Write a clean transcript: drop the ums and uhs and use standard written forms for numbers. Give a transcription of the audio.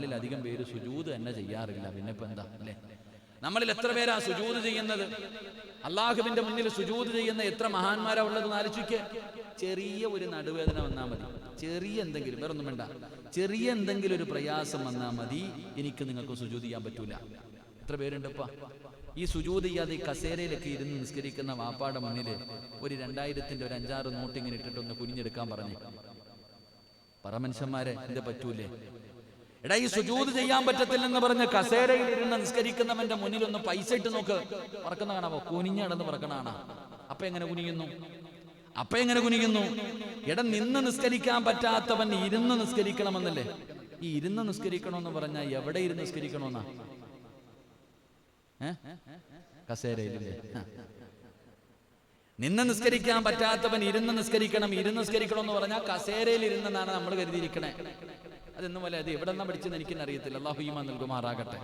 നമ്മളിലധികം പേര് സുജൂദ് തന്നെ ചെയ്യാറില്ല. പിന്നെ ഇപ്പൊ എന്താ അല്ലേ? നമ്മളിൽ എത്ര പേരാ സുജൂദ് ചെയ്യുന്നത്? അള്ളാഹുവിന്റെ മുന്നിൽ സുജൂദ് ചെയ്യുന്ന എത്ര മഹാന്മാരാ ഉള്ളത് ആലോചിക്ക്. ചെറിയ ഒരു നടുവേദന വന്നാൽ മതി, ചെറിയ എന്തെങ്കിലും, വേറൊന്നും വേണ്ട, ചെറിയ എന്തെങ്കിലും ഒരു പ്രയാസം വന്നാൽ മതി, എനിക്ക് നിങ്ങൾക്ക് സുജൂദ് ചെയ്യാൻ പറ്റൂല. എത്ര പേരുണ്ടപ്പാ ഈ സുജൂദ് ചെയ്യാതെ ഈ കസേരയിലൊക്കെ ഇരുന്ന് നിസ്കരിക്കുന്ന വാപ്പാടെ മുന്നിൽ ഒരു 2000-ന്റെ ഒരു 5-6 നോട്ട് ഇങ്ങനെ ഇട്ടിട്ടൊന്ന് കുനിഞ്ഞെടുക്കാൻ പറഞ്ഞു. പറ മനുഷ്യന്മാരെ, ഇത് പറ്റൂലേ? എടാ, ഈ സുജൂദ് ചെയ്യാൻ പറ്റത്തില്ലെന്ന് പറഞ്ഞ് കസേരയിൽ ഇരുന്ന് നിസ്കരിക്കുന്നവന്റെ മുന്നിൽ ഒന്ന് പൈസ ഇട്ട് നോക്ക്. പറക്കുന്ന കാണാമോ? കുനിഞ്ഞടന്ന് പറക്കണാണോ? അപ്പൊ എങ്ങനെ കുനിയുന്നു? എടാ, നിന്ന് നിസ്കരിക്കാൻ പറ്റാത്തവൻ ഇരുന്ന് നിസ്കരിക്കണമെന്നല്ലേ? ഈ ഇരുന്ന് നിസ്കരിക്കണമെന്ന് പറഞ്ഞാൽ എവിടെ ഇരുന്ന് നിസ്കരിക്കണമെന്നാ? കസേരയിലില്ലേ? നിന്ന് നിസ്കരിക്കാൻ പറ്റാത്തവൻ ഇരുന്ന് നിസ്കരിക്കണം എന്ന് പറഞ്ഞാൽ കസേരയിൽ ഇരുന്നെന്നാണ് നമ്മൾ കരുതിയിരിക്കണേ. അതെന്നും പോലെ അത് എവിടെ നിന്നാ പഠിച്ചെന്ന് എനിക്കെന്നറിയത്തില്ല. അല്ലാഹു ഈമാൻ നൽകുമാറാകട്ടെ.